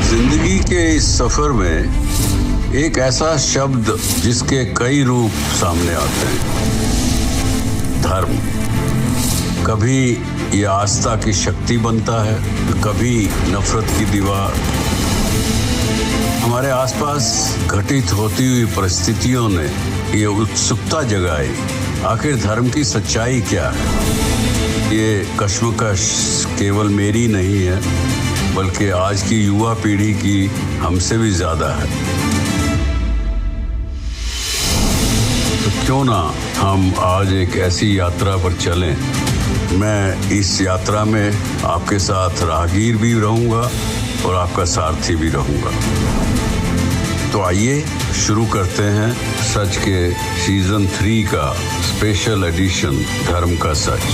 जिंदगी के इस सफर में एक ऐसा शब्द जिसके कई रूप सामने आते हैं, धर्म। कभी ये आस्था की शक्ति बनता है, कभी नफरत की दीवार। हमारे आसपास घटित होती हुई परिस्थितियों ने ये उत्सुकता जगाई, आखिर धर्म की सच्चाई क्या है। ये कश्मकश केवल मेरी नहीं है, बल्कि आज की युवा पीढ़ी की हमसे भी ज्यादा है। तो क्यों ना हम आज एक ऐसी यात्रा पर चलें। मैं इस यात्रा में आपके साथ राहगीर भी रहूंगा और आपका सारथी भी रहूंगा। तो आइए शुरू करते हैं सच के सीजन 3 का स्पेशल एडिशन, धर्म का सच।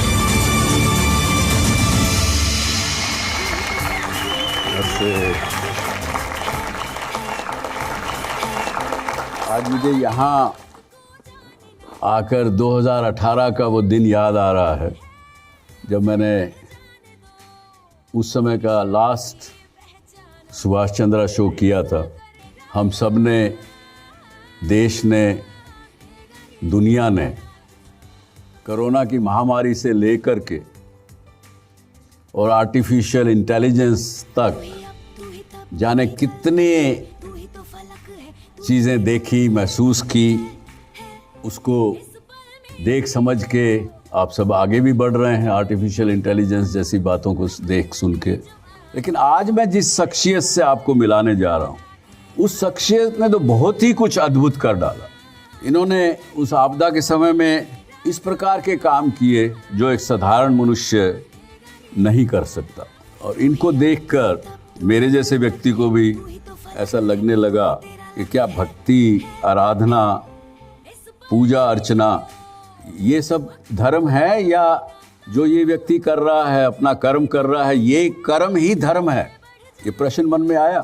आज मुझे यहाँ आकर 2018 का वो दिन याद आ रहा है जब मैंने उस समय का लास्ट सुभाष चंद्रा शो किया था। हम सब ने, देश ने, दुनिया ने कोरोना की महामारी से लेकर के और आर्टिफिशियल इंटेलिजेंस तक जाने कितने चीज़ें देखी, महसूस की। उसको देख समझ के आप सब आगे भी बढ़ रहे हैं आर्टिफिशियल इंटेलिजेंस जैसी बातों को देख सुन के। लेकिन आज मैं जिस शख्सियत से आपको मिलाने जा रहा हूँ, उस शख्सियत ने तो बहुत ही कुछ अद्भुत कर डाला। इन्होंने उस आपदा के समय में इस प्रकार के काम किए जो एक साधारण मनुष्य नहीं कर सकता। और इनको देखकर मेरे जैसे व्यक्ति को भी ऐसा लगने लगा कि क्या भक्ति, आराधना, पूजा अर्चना ये सब धर्म है, या जो ये व्यक्ति कर रहा है, अपना कर्म कर रहा है, ये कर्म ही धर्म है। ये प्रश्न मन में आया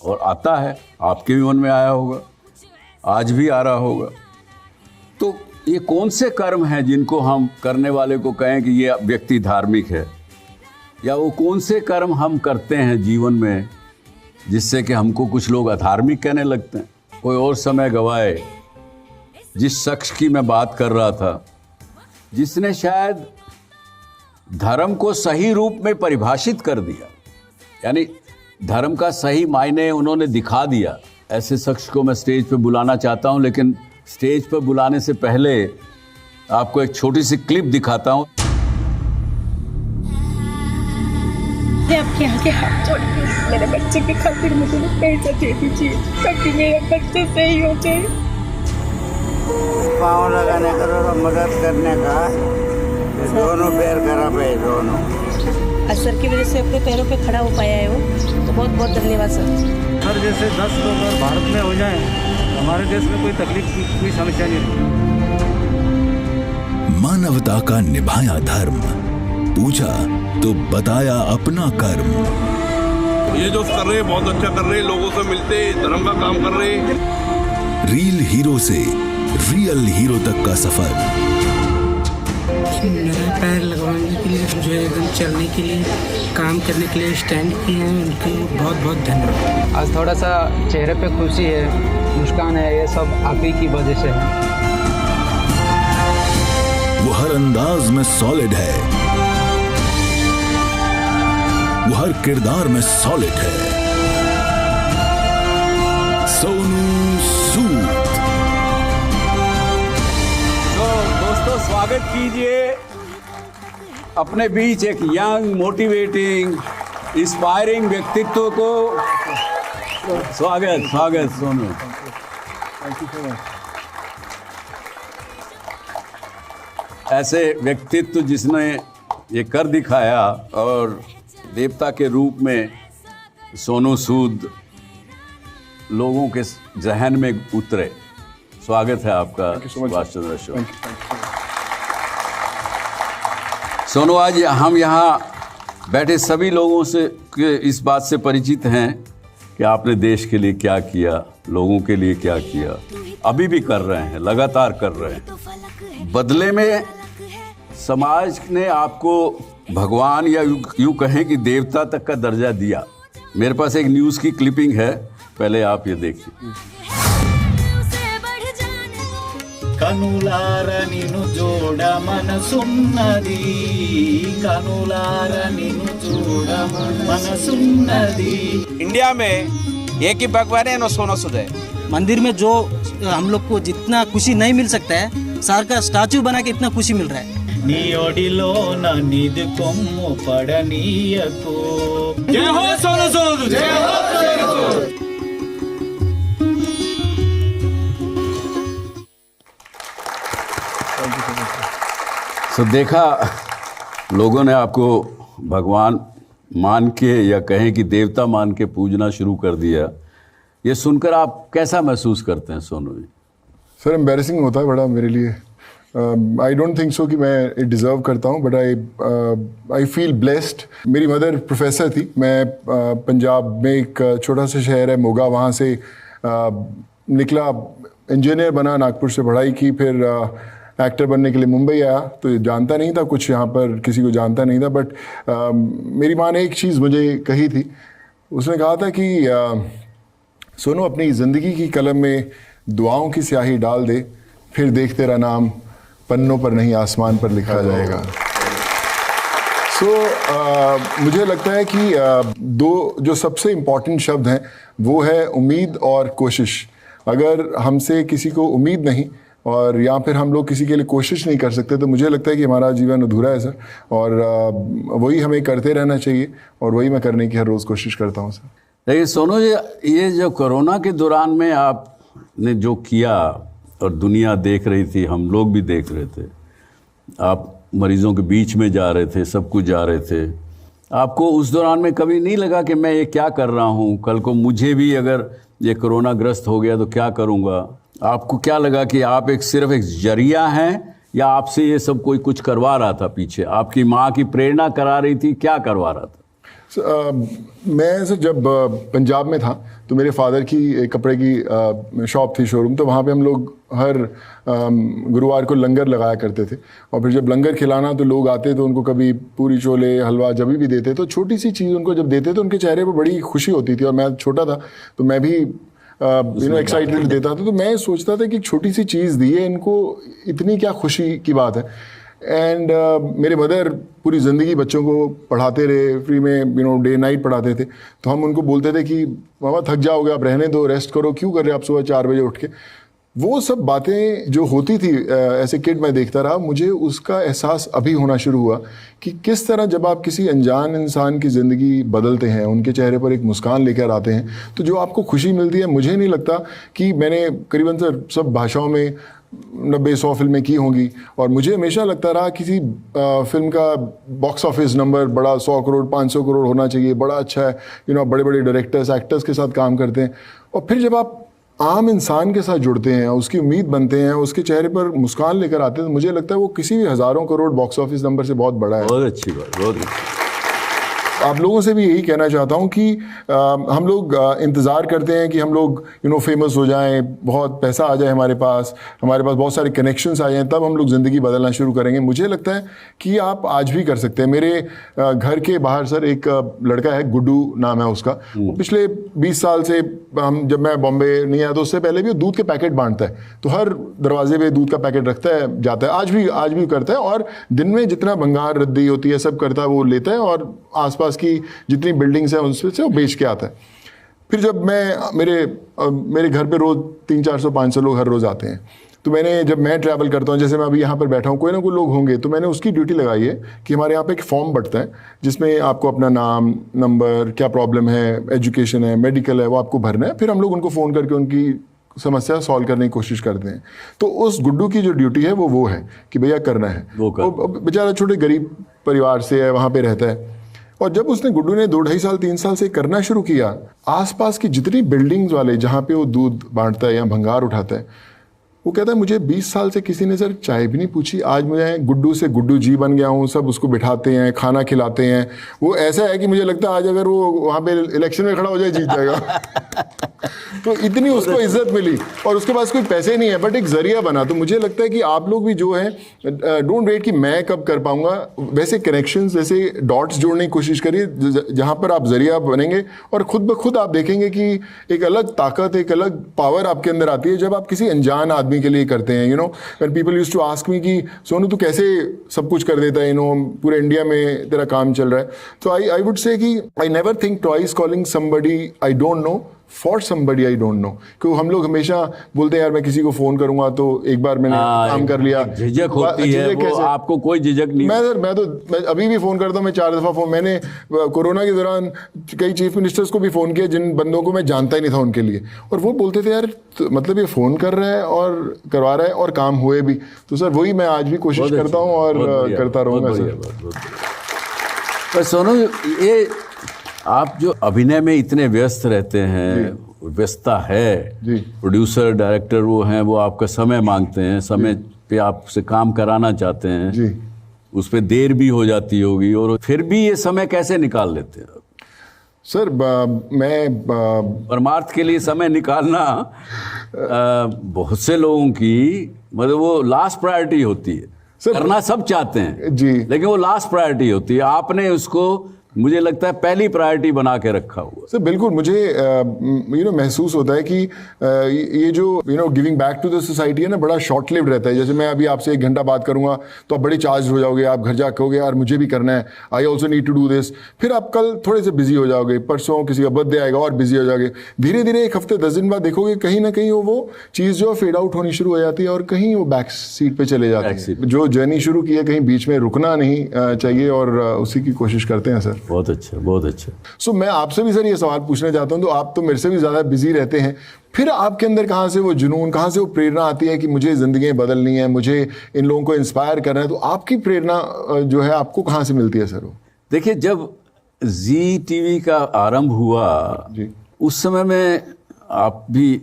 और आता है, आपके भी मन में आया होगा, आज भी आ रहा होगा। तो ये कौन से कर्म हैं जिनको हम करने वाले को कहें कि ये व्यक्ति धार्मिक है, या वो कौन से कर्म हम करते हैं जीवन में जिससे कि हमको कुछ लोग अधार्मिक कहने लगते हैं। कोई और समय गवाए जिस शख्स की मैं बात कर रहा था, जिसने शायद धर्म को सही रूप में परिभाषित कर दिया, यानी धर्म का सही मायने उन्होंने दिखा दिया। ऐसे शख्स को मैं स्टेज पे बुलाना चाहता हूं, लेकिन स्टेज पे बुलाने से पहले आपको एक छोटी सी क्लिप दिखाता हूं। आपके आगे हाथ जोड़ के मेरे बच्चे की खातिर मुझे पैसा दे दीजिए ताकि मेरा बच्चा सही हो जाए। पाँव लगाने का और मदद करने का, दोनों पैर खराब है दोनों। आज सर की वजह से अपने पैरों पे खड़ा हो पाया है वो, तो बहुत बहुत धन्यवाद सर। सर जैसे 10 लोग अगर भारत में हो जाएं, हमारे देश में कोई तकलीफ की कोई समस्या नहीं रही। मानवता का निभाया धर्म, पूछा तो बताया अपना कर्म। ये जो कर रहे हैं बहुत अच्छा कर रहे हैं, लोगों से मिलते धर्म का काम कर रहे हैं। रियल हीरो से रियल हीरो तक का सफर। मेरा पैर लगवाने के लिए, जो एकदम चलने के लिए, काम करने के लिए स्टैंड किए हैं, उनके बहुत बहुत धन्यवाद। आज थोड़ा सा चेहरे पे खुशी है, मुस्कान है, ये सब आप ही की वजह से है। वो हर अंदाज में सॉलिड है, वो हर किरदार में सॉलिड है। सोनू सूद। तो दोस्तों, स्वागत कीजिए अपने बीच एक यंग, मोटिवेटिंग, इंस्पायरिंग व्यक्तित्व को। स्वागत स्वागत सोनू। ऐसे व्यक्तित्व जिसने ये कर दिखाया और देवता के रूप में सोनू सूद लोगों के जहन में उतरे। स्वागत है आपका सुभाष चंद्र शो। सोनू, आज हम यहाँ बैठे सभी लोगों से इस बात से परिचित हैं कि आपने देश के लिए क्या किया, लोगों के लिए क्या किया, अभी भी कर रहे हैं, लगातार कर रहे हैं। बदले में समाज ने आपको भगवान या यूँ कहें कि देवता तक का दर्जा दिया। मेरे पास एक न्यूज़ की क्लिपिंग है, पहले आप ये देखिए। కనులార నిన్ను చూడ మనసున్నది కనులార నిన్ను చూడ మనసున్నది इंडिया में एक ही भगवान है, नो सोना सुधे। मंदिर में जो हम लोग को जितना खुशी नहीं मिल सकता है, सर का स्टैचू बना के इतना खुशी मिल रहा है। నీ ఒడిలో నిధి కొమ్ము పడనీయకు जय हो सोनू सूद, जय हो सोनू सूद। तो देखा, लोगों ने आपको भगवान मान के या कहें कि देवता मान के पूजना शुरू कर दिया। ये सुनकर आप कैसा महसूस करते हैं सोनू जी? सर एम्बैरेसिंग होता है बड़ा मेरे लिए। आई डोंट थिंक सो कि मैं डिज़र्व करता हूँ, बट आई फील ब्लेस्ड। मेरी मदर प्रोफेसर थी। मैं पंजाब में एक छोटा सा शहर है मोगा, वहाँ से निकला, इंजीनियर बना, नागपुर से पढ़ाई की, फिर एक्टर बनने के लिए मुंबई आया। तो जानता नहीं था कुछ, यहाँ पर किसी को जानता नहीं था, बट मेरी माँ ने एक चीज़ मुझे कही थी। उसने कहा था कि सोनू, अपनी ज़िंदगी की कलम में दुआओं की स्याही डाल दे, फिर देख तेरा नाम पन्नों पर नहीं आसमान पर लिखा जाएगा। मुझे लगता है कि दो जो सबसे इम्पॉर्टेंट शब्द हैं वो है उम्मीद और कोशिश। अगर हमसे किसी को उम्मीद नहीं और या फिर हम लोग किसी के लिए कोशिश नहीं कर सकते, तो मुझे लगता है कि हमारा जीवन अधूरा है सर। और वही हमें करते रहना चाहिए, और वही मैं करने की हर रोज़ कोशिश करता हूँ सर। देखिए सोनू जी, ये जो कोरोना के दौरान में आपने जो किया और दुनिया देख रही थी, हम लोग भी देख रहे थे, आप मरीजों के बीच में जा रहे थे, सब कुछ जा रहे थे, आपको उस दौरान में कभी नहीं लगा कि मैं ये क्या कर रहा हूँ, कल को मुझे भी अगर ये कोरोना ग्रस्त हो गया तो क्या करूँगा? आपको क्या लगा कि आप सिर्फ एक जरिया हैं, या आपसे ये सब कोई कुछ करवा रहा था पीछे? आपकी माँ की प्रेरणा करा रही थी, क्या करवा रहा था? मैं सर जब पंजाब में था तो मेरे फादर की कपड़े की शॉप थी, शोरूम। तो वहाँ पे हम लोग हर गुरुवार को लंगर लगाया करते थे, और फिर जब लंगर खिलाना तो लोग आते तो उनको कभी पूरी छोले हलवा जब भी देते तो छोटी सी चीज़ उनको जब देते तो उनके चेहरे पर बड़ी खुशी होती थी। और मैं छोटा था तो मैं भी एक्साइटेड देता था। तो मैं सोचता था कि एक छोटी सी चीज़ दी है इनको, इतनी क्या खुशी की बात है। एंड मेरे मदर पूरी ज़िंदगी बच्चों को पढ़ाते रहे, फ्री में डे नाइट पढ़ाते थे। तो हम उनको बोलते थे कि मामा थक जाओगे, आप रहने दो, रेस्ट करो, क्यों कर रहे आप सुबह 4 बजे उठ के। वो सब बातें जो होती थी ऐसे किड मैं देखता रहा, मुझे उसका एहसास अभी होना शुरू हुआ कि किस तरह जब आप किसी अनजान इंसान की ज़िंदगी बदलते हैं, उनके चेहरे पर एक मुस्कान लेकर आते हैं, तो जो आपको खुशी मिलती है। मुझे नहीं लगता कि मैंने करीबन सर सब भाषाओं में 90-100 फिल्में की होंगी, और मुझे हमेशा लगता रहा किसी फिल्म का बॉक्स ऑफिस नंबर बड़ा 100 करोड़ 500 करोड़ होना चाहिए, बड़ा अच्छा है। बड़े बड़े डायरेक्टर्स एक्टर्स के साथ काम करते हैं, और फिर जब आप आम इंसान के साथ जुड़ते हैं, उसकी उम्मीद बनते हैं, उसके चेहरे पर मुस्कान लेकर आते हैं, तो मुझे लगता है वो किसी भी हज़ारों करोड़ बॉक्स ऑफिस नंबर से बहुत बड़ा है। बहुत अच्छी बात, बहुत अच्छी। आप लोगों से भी यही कहना चाहता हूँ कि हम लोग इंतज़ार करते हैं कि हम लोग फेमस हो जाएं, बहुत पैसा आ जाए हमारे पास बहुत सारे कनेक्शंस आ जाएं, तब हम लोग ज़िंदगी बदलना शुरू करेंगे। मुझे लगता है कि आप आज भी कर सकते हैं। मेरे घर के बाहर सर एक लड़का है, गुड्डू नाम है उसका। वो पिछले 20 साल से, जब मैं बॉम्बे नहीं आया तो उससे पहले भी वो दूध के पैकेट बांटता है। तो हर दरवाजे पे दूध का पैकेट रखता है, जाता है, आज भी करता है। और दिन में जितना भंगार रद्दी होती है सब करता है, वो लेता है, और आसपास की जितनी बिल्डिंग्स हैं उनसे से वो बेच के आता है। फिर जब मैं मेरे घर पे रोज़ 300-400-500 लोग हर रोज़ आते हैं, तो जब मैं ट्रैवल करता हूँ, जैसे मैं अभी यहाँ पर बैठा हूँ, कोई ना कोई लोग होंगे, तो मैंने उसकी ड्यूटी लगाई है कि हमारे यहाँ पे एक फॉर्म बंटता है जिसमें आपको अपना नाम, नंबर, क्या प्रॉब्लम है, एजुकेशन है, मेडिकल है, वो आपको भरना है। फिर हम लोग उनको फ़ोन करके उनकी समस्या सॉल्व करने की कोशिश करते हैं। तो उस गुड्डू की जो ड्यूटी है वो है कि भैया करना है। वो बेचारा छोटे गरीब परिवार से है, वहाँ पर रहता है। और जब गुड्डू ने 2-2.5 साल 3 साल से करना शुरू किया, आसपास की जितनी बिल्डिंग्स वाले जहाँ पे वो दूध बांटता है या भंगार उठाता है, वो कहता है मुझे 20 साल से किसी ने सर चाय भी नहीं पूछी, आज मैं गुड्डू से गुड्डू जी बन गया हूँ। सब उसको बिठाते हैं, खाना खिलाते हैं। वो ऐसा है कि मुझे लगता है आज अगर वो वहाँ पे इलेक्शन में खड़ा हो जाए जीत जाएगा। तो इतनी उसको इज्जत मिली और उसके पास कोई पैसे नहीं है बट एक जरिया बना। तो मुझे लगता है कि आप लोग भी जो है डोंट वेट कि मैं कब कर पाऊंगा, वैसे कनेक्शंस, वैसे डॉट्स जोड़ने की कोशिश करिए जहां पर आप जरिया बनेंगे और खुद ब खुद आप देखेंगे कि एक अलग ताकत, एक अलग पावर आपके अंदर आती है जब आप किसी अनजान आदमी के लिए करते हैं। When people used to ask me कि सोनू तू कैसे सब कुछ कर देता है, पूरे इंडिया में तेरा काम चल रहा है। तो आई वुड से कि I never think twice calling somebody I don't know for somebody I don't know. क्योंकि हम लोग हमेशा बोलते हैं यार मैं किसी को फोन करूंगा तो एक बार मैंने काम कर लिया, झिझक होती है, वो आपको कोई झिझक नहीं। मैं अभी भी फोन करता हूँ, मैं 4 दफा फोन, मैंने कोरोना के दौरान कई चीफ मिनिस्टर्स को भी फोन किया जिन बंदों को मैं जानता ही नहीं था उनके लिए, और वो बोलते थे यार मतलब ये फोन कर रहा है और करवा रहा है और काम हुए भी। तो सर वही मैं आज भी कोशिश करता हूँ और करता रहूंगा सर। सोनू, ये आप जो अभिनय में इतने व्यस्त रहते हैं, व्यस्तता है, प्रोड्यूसर डायरेक्टर वो हैं, वो आपका समय मांगते हैं, समय पे आपसे काम कराना चाहते हैं जी। उस पर देर भी हो जाती होगी और फिर भी ये समय कैसे निकाल लेते हैं सर? मैं परमार्थ के लिए समय निकालना बहुत से लोगों की मतलब वो लास्ट प्रायोरिटी होती है। करना सब चाहते हैं जी, लेकिन वो लास्ट प्रायोरिटी होती है। आपने उसको मुझे लगता है पहली प्रायोरिटी बना के रखा हुआ। सर बिल्कुल, मुझे महसूस होता है कि ये जो giving back to the society है ना, बड़ा शॉर्ट लिव्ड रहता है। जैसे मैं अभी आपसे 1 घंटा बात करूंगा तो आप बड़े चार्ज हो जाओगे, आप घर जाकर कहोगे यार मुझे भी करना है, I also need to do this. फिर आप कल थोड़े से बिजी हो जाओगे, परसों किसी का बर्थडे आएगा और बिजी हो जाओगे। धीरे धीरे 1 हफ्ते 10 दिन बाद देखोगे कहीं ना कहीं वो चीज़ जो फेड आउट होनी शुरू हो जाती है और कहीं वो बैक सीट पे चले जाते हैं। जो जर्नी शुरू की है कहीं बीच में रुकना नहीं चाहिए और उसी की कोशिश करते हैं सर। बहुत अच्छा, बहुत अच्छा। सो मैं आपसे भी सर ये सवाल पूछना चाहता हूँ, तो आप तो मेरे से भी ज़्यादा बिजी रहते हैं, फिर आपके अंदर कहाँ से वो जुनून, कहाँ से वो प्रेरणा आती है कि मुझे ज़िंदगी बदलनी है, मुझे इन लोगों को इंस्पायर करना है? तो आपकी प्रेरणा जो है आपको कहाँ से मिलती है सर? वो देखिए, जब जी टीवी का आरंभ हुआ जी, उस समय में आप भी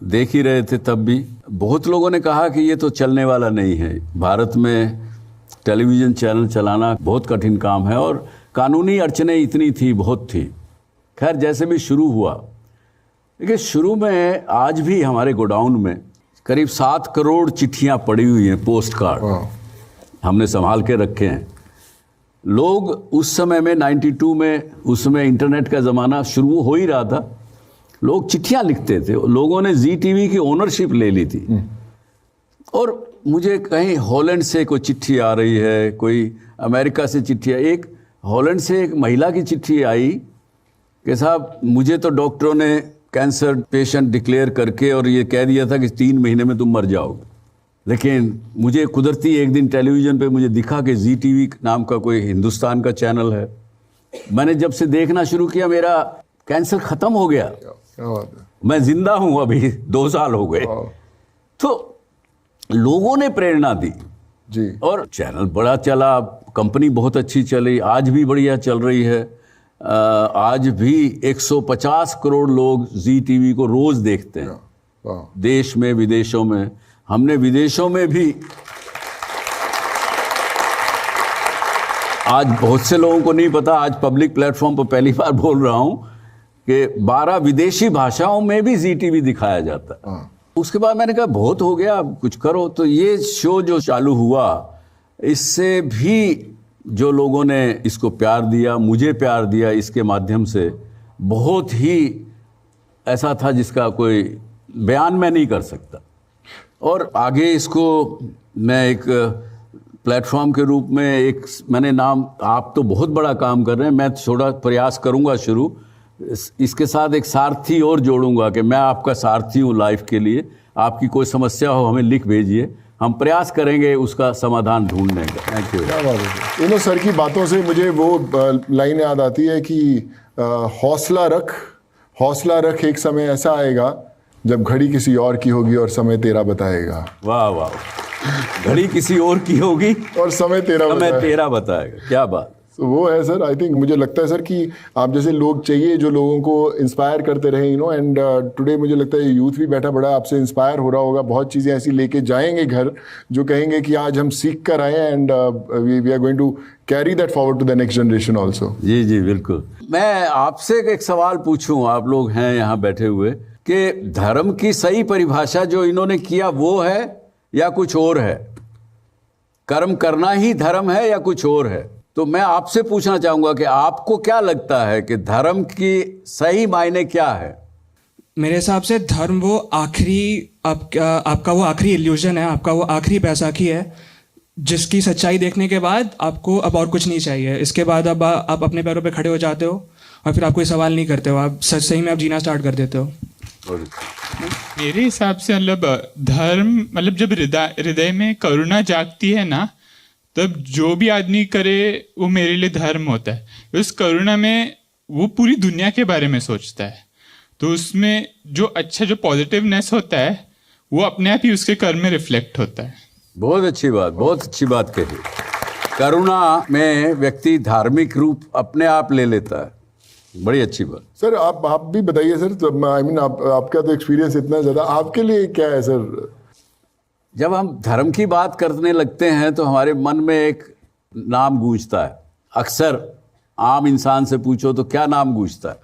देख ही रहे थे, तब भी बहुत लोगों ने कहा कि ये तो चलने वाला नहीं है, भारत में टेलीविज़न चैनल चलाना बहुत कठिन काम है और कानूनी अड़चनें इतनी थी, बहुत थी। खैर जैसे भी शुरू हुआ, देखिए शुरू में आज भी हमारे गोडाउन में करीब 7 करोड़ चिट्ठियां पड़ी हुई हैं, पोस्ट कार्ड हमने संभाल के रखे हैं। लोग उस समय में 92 में, उस समय इंटरनेट का ज़माना शुरू हो ही रहा था, लोग चिट्ठियां लिखते थे। लोगों ने जी टीवी की ओनरशिप ले ली थी और मुझे कहीं हॉलैंड से कोई चिट्ठी आ रही है, कोई अमेरिका से चिट्ठी आई। एक हॉलैंड से एक महिला की चिट्ठी आई कि साहब मुझे तो डॉक्टरों ने कैंसर पेशेंट डिक्लेयर करके और ये कह दिया था कि 3 महीने में तुम मर जाओगे, लेकिन मुझे कुदरती एक दिन टेलीविज़न पे मुझे दिखा कि जी टीवी नाम का कोई हिंदुस्तान का चैनल है। मैंने जब से देखना शुरू किया मेरा कैंसर ख़त्म हो गया, मैं ज़िंदा हूँ, अभी 2 साल हो गए। तो लोगों ने प्रेरणा दी जी, और चैनल बड़ा चला, कंपनी बहुत अच्छी चली, आज भी बढ़िया चल रही है। आज भी 150 करोड़ लोग जी टीवी को रोज देखते हैं, देश में विदेशों में। हमने विदेशों में भी आज बहुत से लोगों को नहीं पता, आज पब्लिक प्लेटफॉर्म पर पहली बार बोल रहा हूं कि 12 विदेशी भाषाओं में भी जी टीवी दिखाया जाता है। उसके बाद मैंने कहा बहुत हो गया, अब कुछ करो। तो ये शो जो चालू हुआ, इससे भी जो लोगों ने इसको प्यार दिया, मुझे प्यार दिया, इसके माध्यम से बहुत ही ऐसा था जिसका कोई बयान मैं नहीं कर सकता। और आगे इसको मैं एक प्लेटफॉर्म के रूप में एक मैंने नाम, आप तो बहुत बड़ा काम कर रहे हैं, मैं थोड़ा प्रयास करूंगा शुरू, इसके साथ एक सारथी और जोड़ूंगा कि मैं आपका सारथी हूँ लाइफ के लिए। आपकी कोई समस्या हो हमें लिख भेजिए, हम प्रयास करेंगे उसका समाधान ढूंढने का। Thank you. क्या बात है। इन सर की बातों से मुझे वो लाइन याद आती है कि हौसला रख, एक समय ऐसा आएगा जब घड़ी किसी और की होगी और समय तेरा बताएगा। वाह वाह, घड़ी किसी और की होगी और समय तेरा बताएगा। क्या बात। तो वो है सर, आई थिंक मुझे लगता है सर कि आप जैसे लोग चाहिए जो लोगों को इंस्पायर करते रहे, एंड टुडे मुझे लगता है यूथ भी बैठा बड़ा आपसे इंस्पायर हो रहा होगा। बहुत चीज़ें ऐसी लेके जाएंगे घर जो कहेंगे कि आज हम सीख कर आए हैं, and we are going to carry that forward to the next generation also. जी जी बिल्कुल। मैं आपसे एक सवाल पूछूं, आप लोग हैं यहाँ बैठे हुए, कि धर्म की सही परिभाषा जो इन्होंने किया वो है या कुछ और है, कर्म करना ही धर्म है या कुछ और है। तो मैं आपसे पूछना चाहूंगा कि आपको क्या लगता है कि धर्म की सही मायने क्या है? मेरे हिसाब से धर्म वो आखिरी आपका वो आखिरी इल्यूजन है, आपका वो आखिरी बैसाखी है जिसकी सच्चाई देखने के बाद आपको अब और कुछ नहीं चाहिए। इसके बाद अब आप अपने पैरों पे खड़े हो जाते हो और फिर आप कोई सवाल नहीं करते हो, आप सही में आप जीना स्टार्ट कर देते हो। मेरे हिसाब से मतलब धर्म मतलब जब हृदय में करुणा जागती है ना, तब जो भी आदमी करे वो मेरे लिए धर्म होता है। उस करुणा में वो पूरी दुनिया के बारे में सोचता है, तो उसमें जो अच्छा जो पॉजिटिवनेस होता है वो अपने आप ही उसके कर्म में रिफ्लेक्ट होता है। बहुत अच्छी बात कही। करुणा में व्यक्ति धार्मिक रूप अपने आप ले लेता है, बड़ी अच्छी बात। सर आप भी बताइए सर, तो आई मीन आपका तो एक्सपीरियंस इतना ज़्यादा, आपके लिए क्या है सर? जब हम धर्म की बात करने लगते हैं तो हमारे मन में एक नाम गूंजता है। अक्सर आम इंसान से पूछो तो क्या नाम गूंजता है?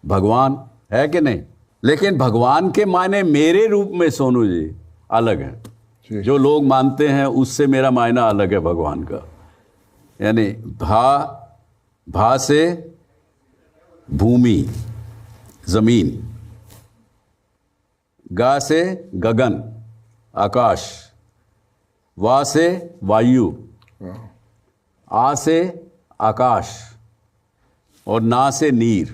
भगवान, है कि नहीं? लेकिन भगवान के मायने मेरे रूप में सोनू जी अलग हैं। जो लोग मानते हैं उससे मेरा मायना अलग है भगवान का। यानी भा से भूमि जमीन, गा से गगन आकाश, वा से वायु, आ से आकाश और ना से नीर।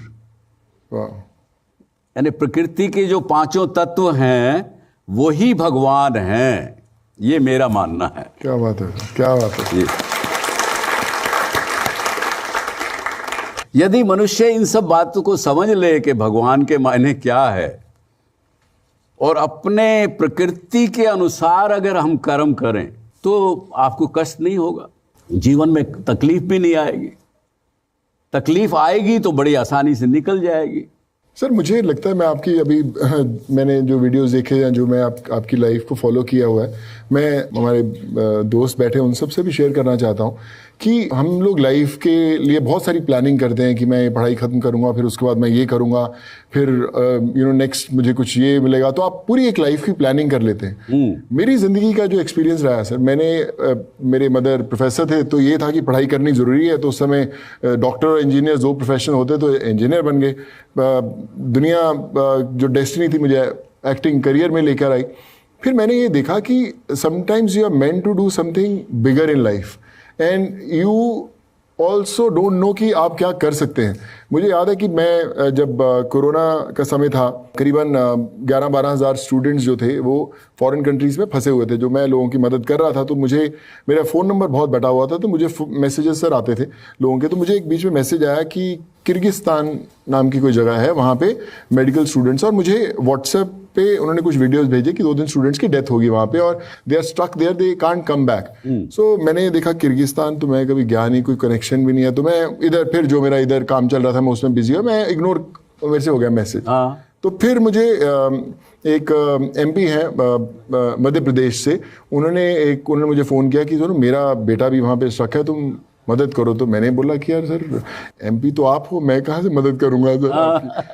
यानी प्रकृति के जो पांचों तत्व हैं वही भगवान हैं, ये मेरा मानना है। क्या बात है, क्या बात है। यदि मनुष्य इन सब बातों को समझ ले कि भगवान के मायने क्या है और अपने प्रकृति के अनुसार अगर हम कर्म करें तो आपको कष्ट नहीं होगा, जीवन में तकलीफ भी नहीं आएगी। तकलीफ आएगी तो बड़ी आसानी से निकल जाएगी। सर मुझे लगता है, मैं आपकी अभी मैंने जो वीडियोस देखे हैं, जो मैं आपकी लाइफ को फॉलो किया हुआ है, मैं हमारे दोस्त बैठे उन सब से भी शेयर करना चाहता हूँ कि हम लोग लाइफ के लिए बहुत सारी प्लानिंग करते हैं कि मैं ये पढ़ाई ख़त्म करूँगा, फिर उसके बाद मैं ये करूँगा, फिर नेक्स्ट मुझे कुछ ये मिलेगा। तो आप पूरी एक लाइफ की प्लानिंग कर लेते हैं। मेरी ज़िंदगी का जो एक्सपीरियंस रहा है सर, मेरे मदर प्रोफेसर थे, तो ये था कि पढ़ाई करनी ज़रूरी है। तो उस समय डॉक्टर और इंजीनियर दो प्रोफेशन होते, तो इंजीनियर बन गए। दुनिया जो डेस्टिनी थी मुझे एक्टिंग करियर में लेकर आई। फिर मैंने ये देखा कि sometimes you are meant to do something bigger in life and you also don't know कि आप क्या कर सकते हैं। मुझे याद है कि मैं जब कोरोना का समय था, करीबन 11-12 हज़ार स्टूडेंट्स जो थे वो फॉरेन कंट्रीज़ में फंसे हुए थे, जो मैं लोगों की मदद कर रहा था। तो मुझे मेरा फ़ोन नंबर बहुत बटा हुआ था, तो मुझे मैसेजेस सर आते थे लोगों के। तो मुझे एक बीच में मैसेज आया कि किर्गिस्तान नाम की कोई जगह है, वहाँ पे मेडिकल स्टूडेंट्स, और मुझे व्हाट्सएप पे उन्होंने कुछ वीडियोस भेजे कि 2 स्टूडेंट्स की डेथ होगी वहाँ पे और they are stuck there, they can't come back. So मैंने देखा किर्गिस्तान, तो मैं कभी गया नहीं, कोई कनेक्शन भी नहीं है। तो मैं इधर, फिर जो मेरा इधर काम चल रहा था मैं उसमें बिजी हुआ, मैं इग्नोर मेरे से हो गया मैसेज। तो फिर मुझे एक MP हैं मध्य प्रदेश से, उन्होंने मुझे फ़ोन किया कि मेरा बेटा भी वहाँ पे स्टक है, तुम मदद करो। तो मैंने बोला कि यार सर MP तो आप हो, मैं कहाँ से मदद करूँगा सर?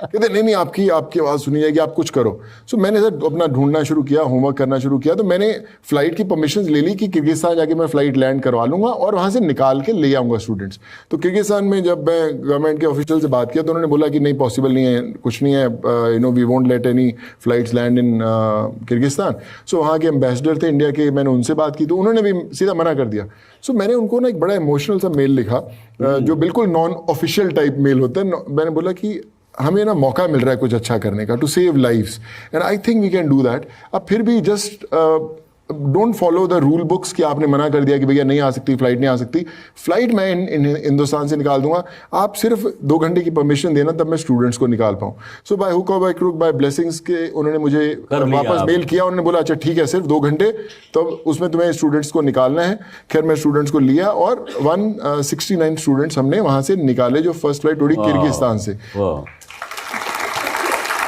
कहते नहीं आपकी आवाज़ सुनी जाएगी, आप कुछ करो। सो मैंने सर अपना ढूंढना शुरू किया, होमवर्क करना शुरू किया। तो मैंने फ़्लाइट की परमिशन ले ली कि किर्गिस्तान जाके मैं फ़्लाइट लैंड करवा लूँगा और वहाँ से निकाल के ले आऊँगा स्टूडेंट्स। तो किर्गिस्तान में जब मैं गवर्नमेंट के ऑफिशियल से बात किया तो उन्होंने बोला कि नहीं, पॉसिबल नहीं है, कुछ नहीं है, we won't let any flights land in Kyrgyzstan. So वहाँ के एम्बेसडर थे इंडिया के, मैंने उनसे बात की तो उन्होंने भी सीधा मना कर दिया। सो मैंने उनको ना एक बड़ा इमोशनल सा मेल लिखा, जो बिल्कुल नॉन ऑफिशियल टाइप मेल होता है। मैंने बोला कि हमें ना मौका मिल रहा है कुछ अच्छा करने का, to save lives, and I think we can do that. अब फिर भी just don't follow the rule books कि आपने मना कर दिया कि भैया नहीं आ सकती फ्लाइट, नहीं आ सकती फ्लाइट, मैं हिंदुस्तान से निकाल दूंगा, आप सिर्फ 2 घंटे की परमिशन देना, तब मैं स्टूडेंट्स को निकाल पाऊँ। सो बाय हुक और बाय क्रुक, बाय ब्लेसिंग्स के उन्होंने मुझे वापस मेल किया। उन्होंने बोला अच्छा ठीक है, सिर्फ 2 घंटे, तो उसमें तुम्हें स्टूडेंट्स को निकालना है। खैर मैं स्टूडेंट्स को लिया और 169 स्टूडेंट्स हमने वहाँ से निकाले, जो फर्स्ट फ्लाइट उड़ी किर्गिस्तान से।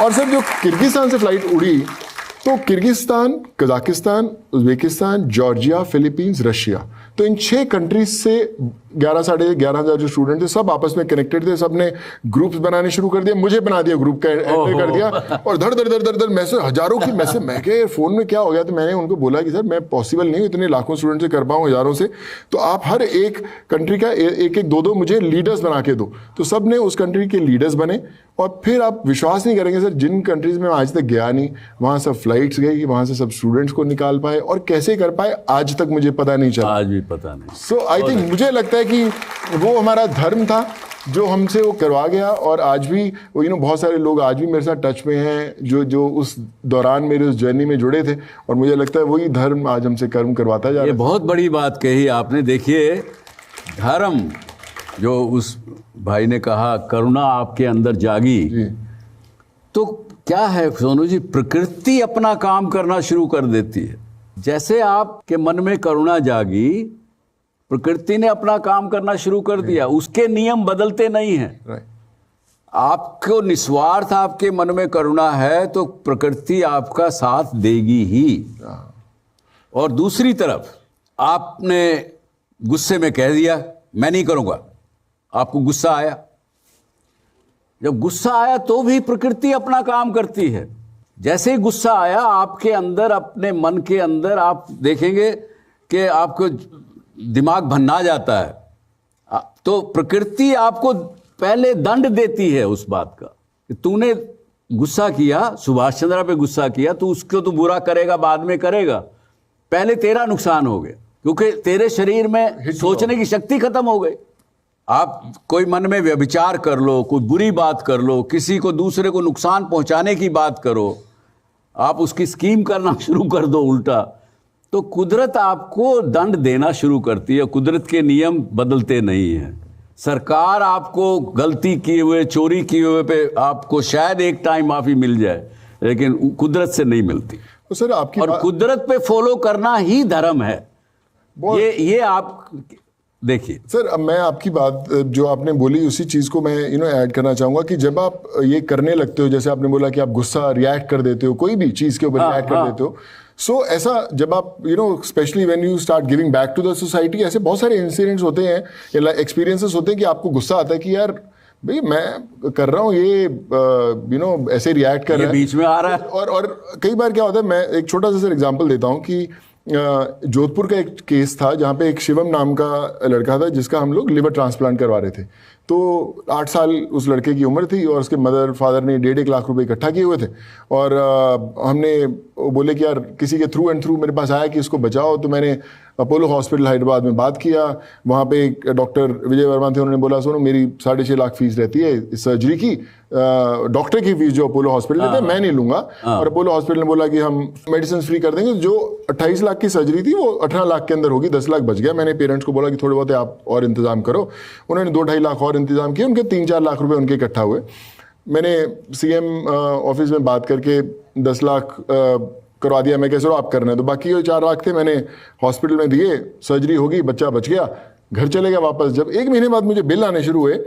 और सर जो किर्गिस्तान से फ्लाइट उड़ी, तो Kyrgyzstan, Kazakhstan, Uzbekistan, Georgia, Philippines, Russia, तो इन 6 कंट्रीज से 11,500 जो स्टूडेंट थे सब आपस में कनेक्टेड थे, सब ने ग्रुप्स बनाने शुरू कर दिया, मुझे बना दिया, ग्रुप का एंटर कर दिया, और धड़ धड़ धड़ धड़ धड़ मैसेज, हजारों की मैसेज। मैं कह फोन में क्या हो गया, तो मैंने उनको बोला कि सर मैं पॉसिबल नहीं हूँ इतने लाखों स्टूडेंट से कर पाऊँ, हजारों से, तो आप हर एक कंट्री का एक एक 2 मुझे लीडर्स बना के दो। तो सब ने उस कंट्री के लीडर्स बने, और फिर आप विश्वास नहीं करेंगे सर, जिन कंट्रीज में आज तक गया नहीं वहाँ सब फ्लाइट्स गई, वहाँ से सब स्टूडेंट्स को निकाल पाए, और कैसे कर पाए आज तक मुझे पता नहीं चला, आज भी पता नहीं। सो आई थिंक मुझे लगता है कि वो हमारा धर्म था जो हमसे वो करवा गया, और आज भी बहुत सारे लोग आज भी मेरे साथ टच में हैं जो उस दौरान मेरे उस जर्नी में जुड़े थे, और मुझे लगता है वही धर्म आज हमसे कर्म करवाता जा रहा है। ये बहुत बड़ी बात कही आपने। देखिए, धर्म जो उस भाई ने कहा, करुणा आपके अंदर जागी, तो क्या है सोनू जी, प्रकृति अपना काम करना शुरू कर देती है। जैसे आपके मन में करुणा जागी, प्रकृति ने अपना काम करना शुरू कर दिया। उसके नियम बदलते नहीं हैं। आपको निस्वार्थ आपके मन में करुणा है तो प्रकृति आपका साथ देगी ही। और दूसरी तरफ आपने गुस्से में कह दिया मैं नहीं करूंगा, आपको गुस्सा आया, जब गुस्सा आया तो भी प्रकृति अपना काम करती है। जैसे ही गुस्सा आया आपके अंदर, अपने मन के अंदर, आप देखेंगे कि आपको दिमाग भन्ना जाता है, तो प्रकृति आपको पहले दंड देती है उस बात का कि तूने गुस्सा किया, सुभाष चंद्र पे गुस्सा किया, तो उसको तो बुरा करेगा, बाद में करेगा, पहले तेरा नुकसान हो गया, क्योंकि तेरे शरीर में सोचने की शक्ति खत्म हो गई। आप कोई मन में व्यभिचार कर लो, कोई बुरी बात कर लो, किसी को दूसरे को नुकसान पहुंचाने की बात करो, आप उसकी स्कीम करना शुरू कर दो उल्टा, तो कुदरत आपको दंड देना शुरू करती है। कुदरत के नियम बदलते नहीं हैं। सरकार आपको गलती किए हुए, चोरी किए हुए पे आपको शायद एक टाइम माफी मिल जाए, लेकिन कुदरत से नहीं मिलती। तो सर आपकी और कुदरत पे फॉलो करना ही धर्म है। ये आप देखिए सर, अब मैं आपकी बात जो आपने बोली उसी चीज़ को मैं ऐड करना चाहूँगा कि जब आप ये करने लगते हो, जैसे आपने बोला कि आप गुस्सा रिएक्ट कर देते हो, कोई भी चीज़ के ऊपर रिएक्ट कर देते हो, सो ऐसा जब आप specially when you start giving back to the society, ऐसे बहुत सारे इंसिडेंट्स होते हैं या एक्सपीरियंसेस होते हैं कि आपको गुस्सा आता है कि यार भाई मैं कर रहा हूँ ये ऐसे रिएक्ट कर रहा है, बीच में आ रहा है। और कई बार क्या होता है, मैं एक छोटा सा सर एग्जांपल देता हूँ कि जोधपुर का एक केस था जहाँ पे एक शिवम नाम का लड़का था जिसका हम लोग लिवर ट्रांसप्लांट करवा रहे थे। तो 8 साल उस लड़के की उम्र थी और उसके मदर फादर ने 1.5 लाख रुपए इकट्ठा किए हुए थे, और हमने बोले कि यार किसी के थ्रू एंड थ्रू मेरे पास आया कि इसको बचाओ, तो मैंने अपोलो हॉस्पिटल हैदराबाद में बात किया। वहाँ पे एक डॉक्टर विजय वर्मा थे, उन्होंने बोला सुनो मेरी 6.5 लाख फीस रहती है इस सर्जरी की, डॉक्टर की फीस जो अपोलो हॉस्पिटल लेते हैं मैं नहीं लूंगा। और अपोलो हॉस्पिटल ने बोला कि हम मेडिसिन फ्री कर देंगे। जो 28 लाख की सर्जरी थी वो 18 लाख के अंदर होगी, 10 लाख बच गया। मैंने पेरेंट्स को बोला कि थोड़े बहुत आप और इंतजाम करो, उन्होंने 2-2.5 लाख और इंतजाम किए, उनके 3-4 लाख रुपए उनके इकट्ठा हुए। मैंने सीएम ऑफिस में बात करके 10 लाख करवा दिया। मैं कह चलो आप करना है, तो बाकी जो 4 लाख थे मैंने हॉस्पिटल में दिए, सर्जरी होगी, बच्चा बच गया, घर चले गया वापस। जब 1 महीने बाद मुझे बिल आने शुरू हुए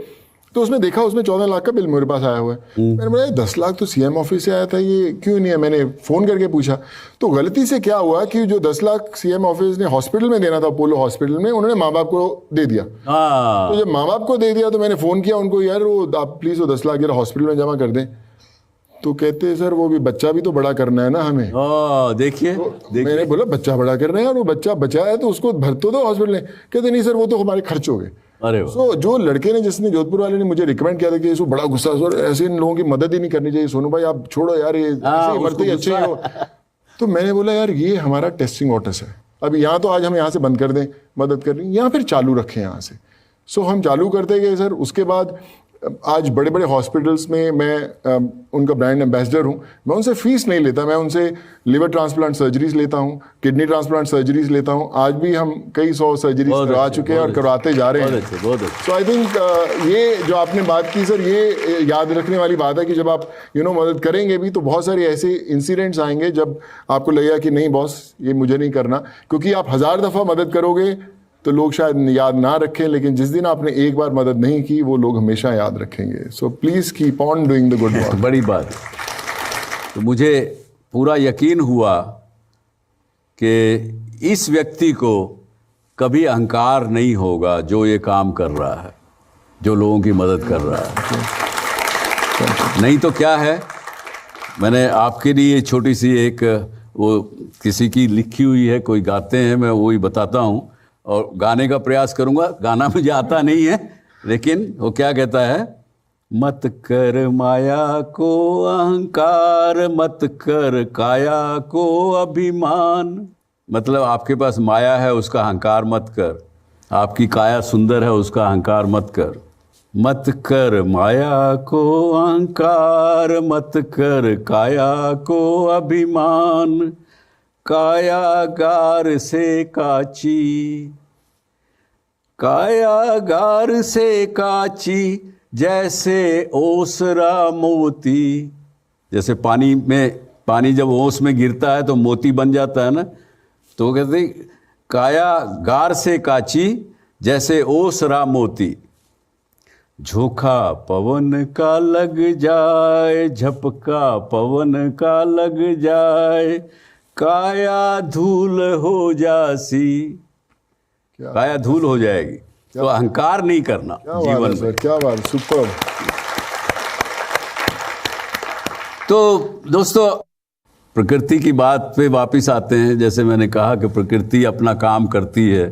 तो उसमें देखा उसमें 14 लाख का बिल मेरे पास आया हुआ है। मैंने बोला 10 लाख तो सीएम ऑफिस से आया था, ये क्यों नहीं है? मैंने फ़ोन करके पूछा तो गलती से क्या हुआ कि जो 10 लाख सीएम ऑफिस ने हॉस्पिटल में देना था अपोलो हॉस्पिटल में, उन्होंने माँ बाप को दे दिया। तो जब माँ बाप को दे दिया तो मैंने फ़ोन किया उनको, यार वो आप प्लीज़ वो 10 लाख जरा हॉस्पिटल में जमा कर दें। तो कहते सर वो भी बच्चा भी तो बड़ा करना है ना हमें। देखिए मैंने बोला बच्चा बड़ा करना है और वो बच्चा बचा है तो उसको भर तो दो हॉस्पिटल में। कहते नहीं सर वो तो हमारे खर्च हो गए। अरे जो लड़के ने जिसने जोधपुर वाले ने मुझे रिकमेंड किया था कि इसको बड़ा गुस्सा, ऐसे इन लोगों की मदद ही नहीं करनी चाहिए, सोनू भाई आप छोड़ो यार, ये ऐसे मरते ही अच्छे हो। तो मैंने बोला यार ये हमारा टेस्टिंग वाटर्स है, अभी यहाँ तो आज हम यहाँ से बंद कर दें मदद करनी, यहाँ फिर चालू रखें यहाँ से। सो हम चालू करते गए सर। उसके बाद आज बड़े बड़े हॉस्पिटल्स में मैं उनका ब्रांड एम्बेसडर हूँ। मैं उनसे फीस नहीं लेता, मैं उनसे लिवर ट्रांसप्लांट सर्जरीज लेता हूँ, किडनी ट्रांसप्लांट सर्जरीज लेता हूँ। आज भी हम कई 100 सर्जरीज करवा चुके हैं और करवाते जा रहे हैं। सो आई थिंक ये जो आपने बात की सर, ये याद रखने वाली बात है कि जब आप मदद करेंगे भी तो बहुत सारे ऐसे इंसिडेंट्स आएंगे जब आपको लगेगा कि नहीं बॉस ये मुझे नहीं करना, क्योंकि आप 1000 दफ़ा मदद करोगे तो लोग शायद याद ना रखें, लेकिन जिस दिन आपने एक बार मदद नहीं की वो लोग हमेशा याद रखेंगे। So please keep on doing the good work. बड़ी बात है। तो मुझे पूरा यकीन हुआ कि इस व्यक्ति को कभी अहंकार नहीं होगा जो ये काम कर रहा है, जो लोगों की मदद कर रहा है। नहीं तो क्या है, मैंने आपके लिए छोटी सी एक वो किसी की लिखी हुई है, कोई गाते हैं, मैं वही बताता हूँ और गाने का प्रयास करूँगा। गाना मुझे आता नहीं है, लेकिन वो क्या कहता है, मत कर माया को अहंकार, मत कर काया को अभिमान। मतलब आपके पास माया है, उसका अहंकार मत कर। आपकी काया सुंदर है, उसका अहंकार मत कर। मत कर माया को अहंकार, मत कर काया को अभिमान। कायागार से काची, कायागार से काची, जैसे ओसरा मोती। जैसे पानी में, पानी जब ओस में गिरता है तो मोती बन जाता है ना, तो कहते कायागार से काची, जैसे ओसरा मोती। झोंका पवन का लग जाए, झपका पवन का लग जाए, काया धूल हो जासी। काया धूल हो जाएगी, तो अहंकार नहीं करना जीवन में। क्या बात, सुपर। तो दोस्तों, प्रकृति की बात पे वापस आते हैं। जैसे मैंने कहा कि प्रकृति अपना काम करती है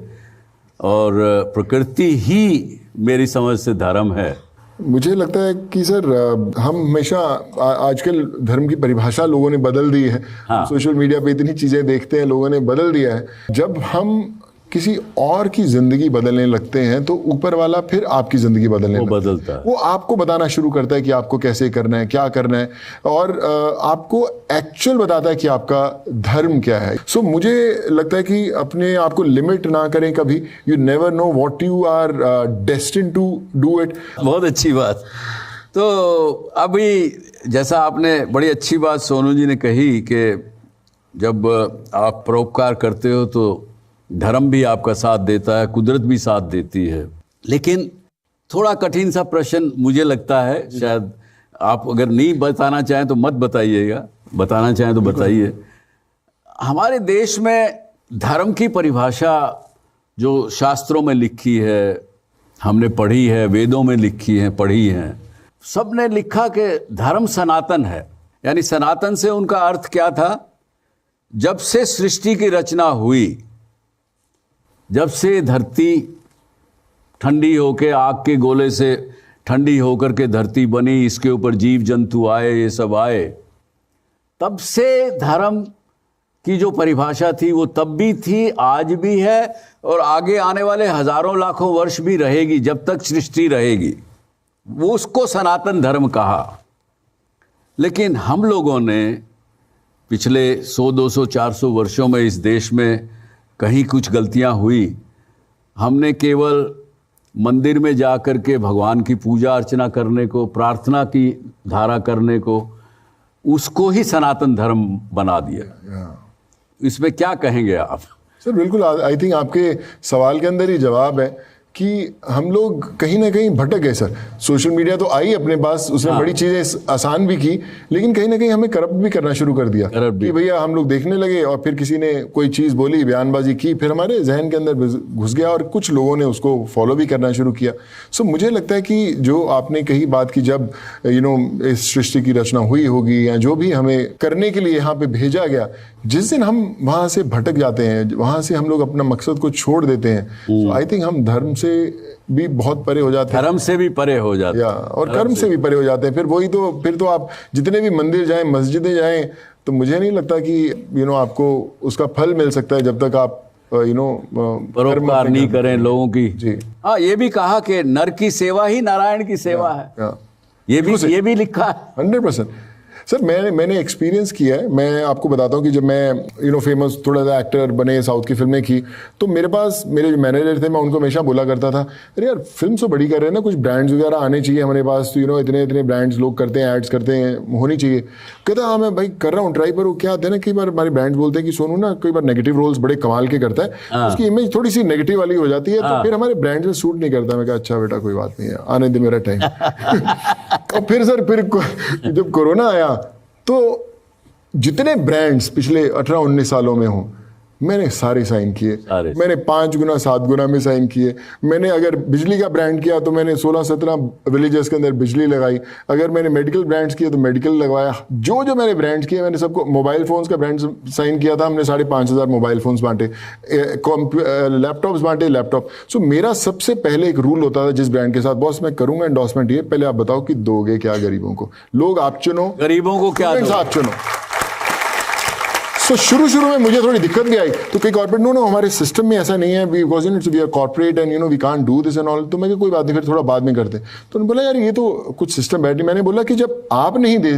और प्रकृति ही मेरी समझ से धर्म है। मुझे लगता है कि सर हम हमेशा आजकल धर्म की परिभाषा लोगों ने बदल दी है। हाँ। सोशल मीडिया पे इतनी चीज़ें देखते हैं, लोगों ने बदल दिया है। जब हम किसी और की ज़िंदगी बदलने लगते हैं तो ऊपर वाला फिर आपकी ज़िंदगी बदलता है। वो आपको बताना शुरू करता है कि आपको कैसे करना है, क्या करना है, और आपको एक्चुअल बताता है कि आपका धर्म क्या है। सो मुझे लगता है कि अपने आप को लिमिट ना करें कभी। You never know what you are destined to do it. बहुत अच्छी बात। तो अभी जैसा आपने बड़ी अच्छी बात सोनू जी ने कही कि जब आप परोपकार करते हो तो धर्म भी आपका साथ देता है, कुदरत भी साथ देती है। लेकिन थोड़ा कठिन सा प्रश्न मुझे लगता है, शायद आप अगर नहीं बताना चाहें तो मत बताइएगा, बताना चाहें तो बताइए। हमारे देश में धर्म की परिभाषा जो शास्त्रों में लिखी है, हमने पढ़ी है, वेदों में लिखी है, पढ़ी है, सब ने लिखा कि धर्म सनातन है। यानी सनातन से उनका अर्थ क्या था, जब से सृष्टि की रचना हुई, जब से धरती ठंडी होके, आग के गोले से ठंडी होकर के धरती बनी, इसके ऊपर जीव जंतु आए, ये सब आए, तब से धर्म की जो परिभाषा थी वो तब भी थी, आज भी है और आगे आने वाले हजारों लाखों वर्ष भी रहेगी, जब तक सृष्टि रहेगी। वो उसको सनातन धर्म कहा। लेकिन हम लोगों ने पिछले 100, 200, 400 वर्षों में इस देश में कहीं कुछ गलतियां हुई। हमने केवल मंदिर में जा कर के भगवान की पूजा अर्चना करने को, प्रार्थना की धारा करने को, उसको ही सनातन धर्म बना दिया। इसमें क्या कहेंगे आप? सर बिल्कुल, आई थिंक आपके सवाल के अंदर ही जवाब है कि हम लोग कहीं ना कहीं भटक गए सर। सोशल मीडिया तो आई अपने पास, उसने बड़ी चीज़ें आसान भी की, लेकिन कहीं ना कहीं हमें करप्ट भी करना शुरू कर दिया कि भैया हम लोग देखने लगे और फिर किसी ने कोई चीज़ बोली, बयानबाजी की, फिर हमारे जहन के अंदर घुस गया और कुछ लोगों ने उसको फॉलो भी करना शुरू किया। सो मुझे लगता है कि जो आपने कही बात की, जब इस सृष्टि की रचना हुई होगी या जो भी हमें करने के लिए यहाँ पे भेजा गया, जिस दिन हम वहाँ से भटक जाते हैं, वहाँ से हम लोग अपना मकसद को छोड़ देते हैं, तो आई थिंक हम धर्म से भी बहुत परे हो जाते हैं। धर्म से भी परे हो जाते हैं और कर्म से भी परे हो जाते हैं। फिर तो आप जितने भी मंदिर जाएं, मस्जिदें जाएं, तो मुझे नहीं लगता कि आपको उसका फल मिल सकता है जब तक आप परोपकार नहीं करें लोगों की। जी हाँ, ये भी कहा कि नर की सेवा ही नारायण की सेवा है। ये भी लिखा है 100%। सर मैंने एक्सपीरियंस किया है। मैं आपको बताता हूँ कि जब मैं फेमस थोड़ा सा एक्टर बने, साउथ की फिल्में की, तो मेरे पास मेरे जो मैनेजर थे, मैं उनको हमेशा बोला करता था, अरे यार फिल्म तो बड़ी कर रहे हैं ना, कुछ ब्रांड्स वगैरह आने चाहिए हमारे पास, तो इतने ब्रांड्स लोग करते हैं, एड्स करते हैं, होनी चाहिए। कहता हाँ मैं भाई कर रहा हूँ, ट्राई पर। क्या आते हैं ना, कई बार हमारे ब्रांड्स बोलते हैं कि सोनू ना कई बार नेगेटिव रोल्स बड़े कमाल के करता है, उसकी इमेज थोड़ी सी नेगेटिव वाली हो जाती है, तो फिर हमारे ब्रांड में सूट नहीं करता। मैं कहा अच्छा बेटा कोई बात नहीं है, आने दे मेरा टाइम। और फिर जब कोरोना आया तो जितने ब्रांड्स पिछले 18-19 सालों में हों, मैंने सारे साइन किए, मैंने 5 गुना 7 गुना में साइन किए। मैंने अगर बिजली का ब्रांड किया तो मैंने 16-17 विलेजेस के अंदर बिजली लगाई। अगर मैंने मेडिकल ब्रांड्स किए तो मेडिकल लगवाया। जो मैंने ब्रांड्स किए, मैंने सबको, मोबाइल फ़ोन्स का ब्रांड साइन किया था हमने, 5,500 मोबाइल फ़ोन्स बांटे, लैपटॉप्स बांटे, लैपटॉप। सो मेरा सबसे पहले एक रूल होता था जिस ब्रांड के साथ, बॉस मैं करूँगा एंडोर्समेंट, ये पहले आप बताओ कि दोगे क्या गरीबों को, लोग आप चुनो, गरीबों को क्या आप चुनो। तो शुरू में मुझे थोड़ी दिक्कत भी आई, तो कई कॉर्पोरेट नो हमारे सिस्टम में ऐसा नहीं है, because we are corporate and we can't do this and all. तो मैं कोई बात नहीं, फिर थोड़ा बाद में करते। तो उन्होंने बोला यार ये तो कुछ सिस्टम बैठ नहीं। मैंने बोला कि जब आप नहीं दे,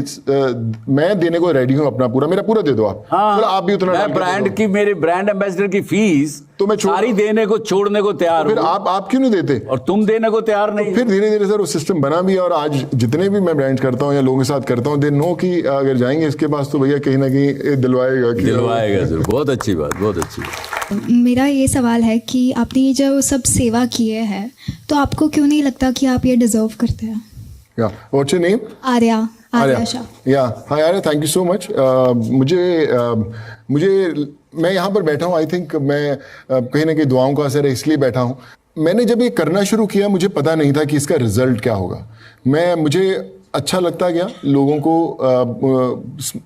मैं देने को रेडी हूँ अपना पूरा, मेरा पूरा दे दो आप। हाँ, आप भी उतना ब्रांड की, मेरे ब्रांड एम्बेसडर की फीस तो मैं सारी देने को, छोड़ने को तैयार हूं। फिर आप क्यों नहीं देते? और तुम देने को तैयार नहीं। फिर धीरे धीरे सर वो सिस्टम बना भी, और आज जितने भी मैं ब्रांड करता हूँ या लोगों के साथ करता हूँ, दे नो कि अगर जाएंगे इसके पास तो भैया कहीं ना कहीं दिलवाएगा सर। बहुत अच्छी बात, बहुत अच्छी बात। मेरा ये सवाल है कि आपने ये जो सब सेवा किए हैं, तो आपको क्यों नहीं लगता कि आप ये डिजर्व करते हैं? या what's your name? Arya Shah. Yeah hi Arya, thank you so much. मुझे मैं यहाँ पर बैठा हूँ, आई थिंक मैं कहीं ना कहीं दुआओं का असर है इसलिए बैठा हूँ। मैंने जब ये करना शुरू किया मुझे पता नहीं था कि इसका रिजल्ट क्या होगा। मुझे अच्छा लगता गया लोगों को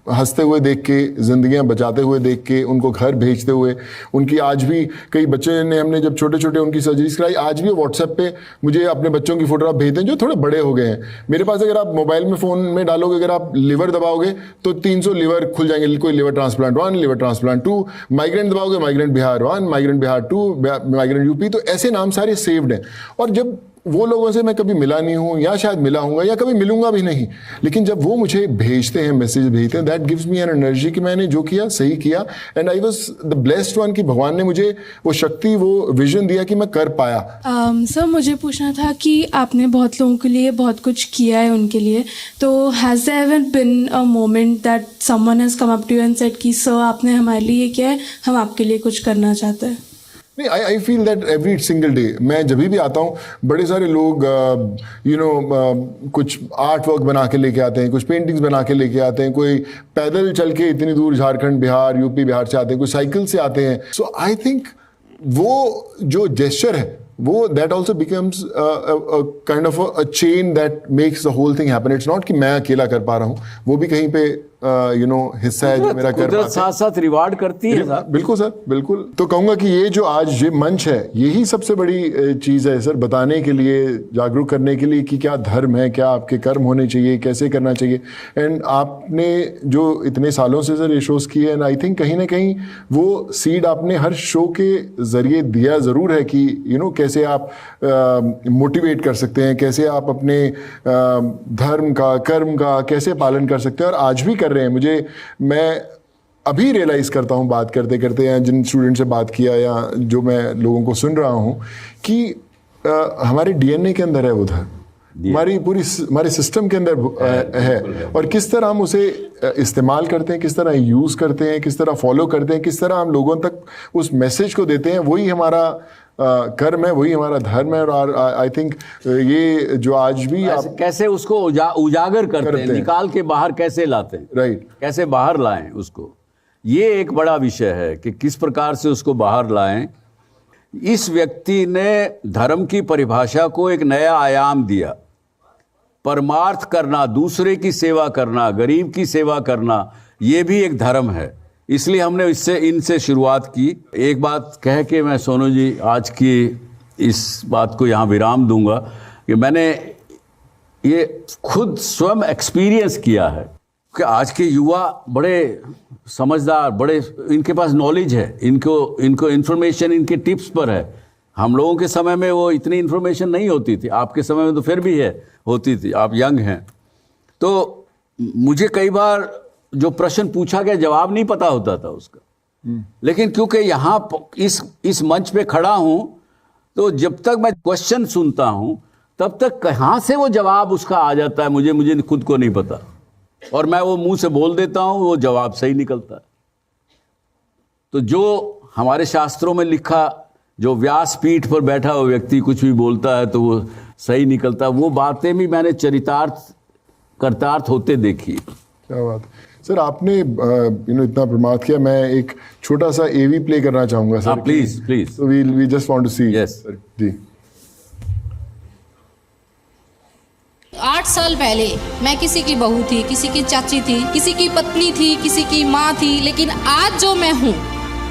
हंसते हुए देख के, जिंदगियां बचाते हुए देख के, उनको घर भेजते हुए। उनकी आज भी कई बच्चे ने, हमने जब छोटे छोटे उनकी सर्जरीज कराई, आज भी व्हाट्सएप पे मुझे अपने बच्चों की फोटोग्राफ भेजते हैं जो थोड़े बड़े हो गए हैं। मेरे पास अगर आप मोबाइल में फ़ोन में डालोगे, अगर आप लिवर दबाओगे तो 300 लिवर खुल जाएंगे। कोई liver transplant 1, liver transplant 2, migrant दबाओगे, migrant Bihar 1, migrant Bihar 2, migrant UP. तो ऐसे नाम सारे सेव्ड हैं। और जब वो लोगों से मैं कभी मिला नहीं हूँ, या शायद मिला हूँगा, या कभी मिलूंगा भी नहीं, लेकिन जब वो मुझे भेजते हैं, मैसेज भेजते हैं, that gives me an energy कि मैंने जो किया सही किया। And I was the blessed one कि भगवान ने मुझे वो शक्ति, वो विजन दिया कि मैं कर पाया। सर मुझे पूछना था कि आपने बहुत लोगों के लिए बहुत कुछ किया है उनके लिए, तो has there ever been a moment that someone has come up to you and said कि सर आपने हमारे लिए किया है, हम आपके लिए कुछ करना चाहते हैं? नहीं, I feel that every single day. मैं जब भी आता हूँ, बड़े सारे लोग कुछ आर्ट वर्क बना के लेके आते हैं, कुछ पेंटिंग्स बना के लेके आते हैं, कोई पैदल चल के इतनी दूर झारखंड, बिहार, यूपी, बिहार से आते हैं, कोई साइकिल से आते हैं। सो आई थिंक वो जो जेस्चर है वो that also becomes kind of a chain that makes the whole thing happen. It's not कि मैं अकेला कर पा रहा हूँ, वो भी कहीं पे हिस्सा है जो मेरा कर पाते हैं। साथ साथ रिवार्ड करती है सर। बिल्कुल सर, बिल्कुल। तो कहूँगा कि ये जो आज ये मंच है, यही सबसे बड़ी चीज़ है सर, बताने के लिए, जागरूक करने के लिए कि क्या धर्म है, क्या आपके कर्म होने चाहिए, कैसे करना चाहिए। एंड आपने जो इतने सालों से सर ये शोज किए, एंड आई थिंक कहीं ना कहीं वो सीड आपने हर शो के जरिए दिया ज़रूर है कि कैसे आप मोटिवेट कर सकते हैं, कैसे आप अपने धर्म का, कर्म का कैसे पालन कर सकते हैं, और आज भी रहे हैं। मैं अभी रियलाइज करता हूं बात करते करते, या जिन स्टूडेंट से बात किया, या जो मैं लोगों को सुन रहा हूं, कि हमारे डीएनए के अंदर है वो धर्म, हमारे सिस्टम के अंदर है। और किस तरह हम उसे इस्तेमाल करते हैं, किस तरह यूज करते हैं, किस तरह फॉलो करते हैं, किस तरह हम लोगों तक उस मैसेज को देते हैं, वही हमारा कर्म है, वही हमारा धर्म है। और आई थिंक ये जो आज भी आप कैसे उसको उजागर करते हैं, निकाल के बाहर कैसे लाते हैं, राइट, कैसे बाहर लाएं उसको, ये एक बड़ा विषय है कि किस प्रकार से उसको बाहर लाएं। इस व्यक्ति ने धर्म की परिभाषा को एक नया आयाम दिया। परमार्थ करना, दूसरे की सेवा करना, गरीब की सेवा करना, ये भी एक धर्म है। इसलिए हमने इनसे शुरुआत की। एक बात कह के मैं सोनू जी आज की इस बात को यहाँ विराम दूंगा कि मैंने ये खुद स्वयं एक्सपीरियंस किया है कि आज के युवा बड़े समझदार, बड़े इनके पास नॉलेज है, इनको इन्फॉर्मेशन इनके टिप्स पर है। हम लोगों के समय में वो इतनी इन्फॉर्मेशन नहीं होती थी, आपके समय में तो फिर भी होती थी, आप यंग हैं। तो मुझे कई बार जो प्रश्न पूछा गया जवाब नहीं पता होता था उसका, लेकिन क्योंकि यहाँ इस मंच पे खड़ा हूँ, तो जब तक मैं क्वेश्चन सुनता हूँ तब तक कहाँ से वो जवाब उसका आ जाता है मुझे खुद को नहीं पता, और मैं वो मुंह से बोल देता हूँ, वो जवाब सही निकलता है। तो जो हमारे शास्त्रों में लिखा, जो व्यास पीठ पर बैठा हुआ व्यक्ति कुछ भी बोलता है तो वो सही निकलता है, वो बातें भी मैंने चरितार्थ करतार्थ होते देखी। क्या बात। सर आपने इतना प्रमाद किया, मैं एक छोटा सा एवी प्ले करना चाहूंगा sir. Please please. So we just want to see। Yes। जी। 8 साल पहले मैं किसी की बहू थी, किसी की चाची थी, किसी की पत्नी थी, किसी की माँ थी, लेकिन आज जो मैं हूँ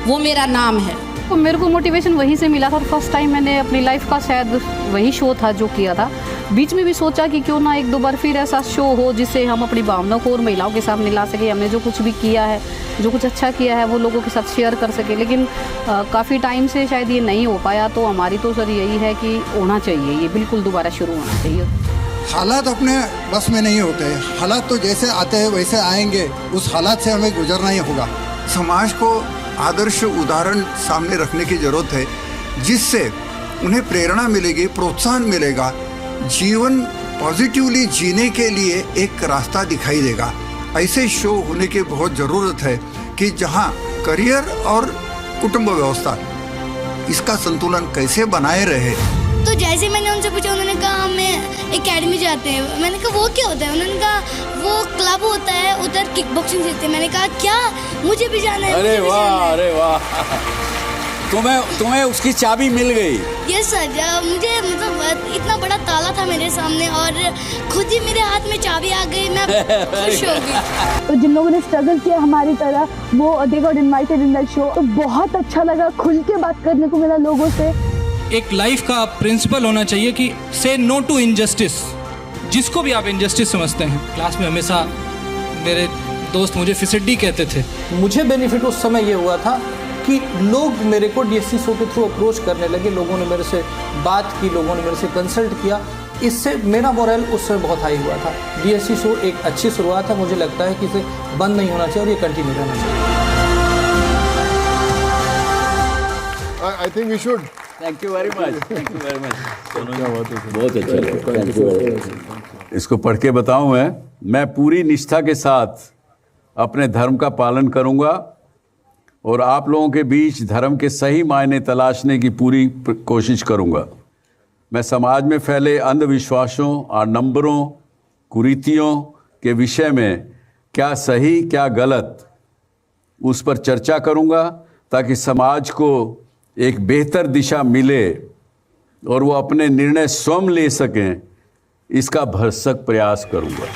वो मेरा नाम है। तो मेरे को मोटिवेशन वहीं से मिला था। फर्स्ट टाइम मैंने अपनी लाइफ का शायद वही शो था जो किया था। बीच में भी सोचा कि क्यों ना 1-2 बार फिर ऐसा शो हो जिससे हम अपनी भावनाओं को और महिलाओं के सामने ला सके। हमने जो कुछ भी किया है, जो कुछ अच्छा किया है, वो लोगों के साथ शेयर कर सके। लेकिन काफ़ी टाइम से शायद ये नहीं हो पाया। तो हमारी तो सर यही है कि होना चाहिए, ये बिल्कुल दोबारा शुरू होना चाहिए। हालात अपने बस में नहीं होते, हालात तो जैसे आते हैं वैसे आएंगे, उस हालात से हमें गुजरना ही होगा। समाज को आदर्श उदाहरण सामने रखने की जरूरत है, जिससे उन्हें प्रेरणा मिलेगी, प्रोत्साहन मिलेगा, जीवन पॉजिटिवली जीने के लिए एक रास्ता दिखाई देगा। ऐसे शो होने की बहुत ज़रूरत है कि जहां करियर और कुटुंब व्यवस्था इसका संतुलन कैसे बनाए रहे। तो जैसे मैंने उनसे पूछा, उन्होंने कहा हमें एकेडमी जाते हैं। मैंने कहा वो क्या होता है? उन्होंने कहा वो क्लब होता है, उधर किक बॉक्सिंग सीखते हैं। मैंने कहा क्या, मुझे भी जाना है। अरे वाह, अरे वाह, तुम्हें उसकी चाबी मिल गई। यस सर, मुझे मतलब इतना बड़ा ताला था मेरे सामने और खुद ही मेरे हाथ में चाबी आ गई, मैं खुश हो गई। तो जिन लोगों ने स्ट्रगल किया हमारी तरह, वो they got invited in that show. तो बहुत अच्छा लगा, खुल के बात करने को मिला लोगों से। एक लाइफ का प्रिंसिपल होना चाहिए कि से नो टू इनजस्टिस, जिसको भी आप इनजस्टिस समझते हैं। क्लास में हमेशा मेरे दोस्त मुझे फिसिडी कहते थे। मुझे बेनिफिट उस समय ये हुआ था कि लोग मेरे को डीएससी शो के थ्रू अप्रोच करने लगे, लोगों ने मेरे से बात की, लोगों ने मेरे से कंसल्ट किया। इससे मेरा मोरल उस समय बहुत हाई हुआ था। डीएससी शो एक अच्छी शुरुआत है, मुझे लगता है कि इसे बंद नहीं होना चाहिए और ये कंटिन्यू रहना चाहिए। I think we should। Thank you very much, thank you very much. बहुत अच्छा लगा, थैंक यू। इसको पढ़ के बताऊं मैं पूरी निष्ठा के साथ अपने धर्म का पालन करूंगा और आप लोगों के बीच धर्म के सही मायने तलाशने की पूरी कोशिश करूंगा। मैं समाज में फैले अंधविश्वासों, आडंबरों, कुरीतियों के विषय में क्या सही क्या गलत, उस पर चर्चा करूंगा ताकि समाज को एक बेहतर दिशा मिले और वो अपने निर्णय स्वयं ले सकें। इसका भरसक प्रयास करूंगा।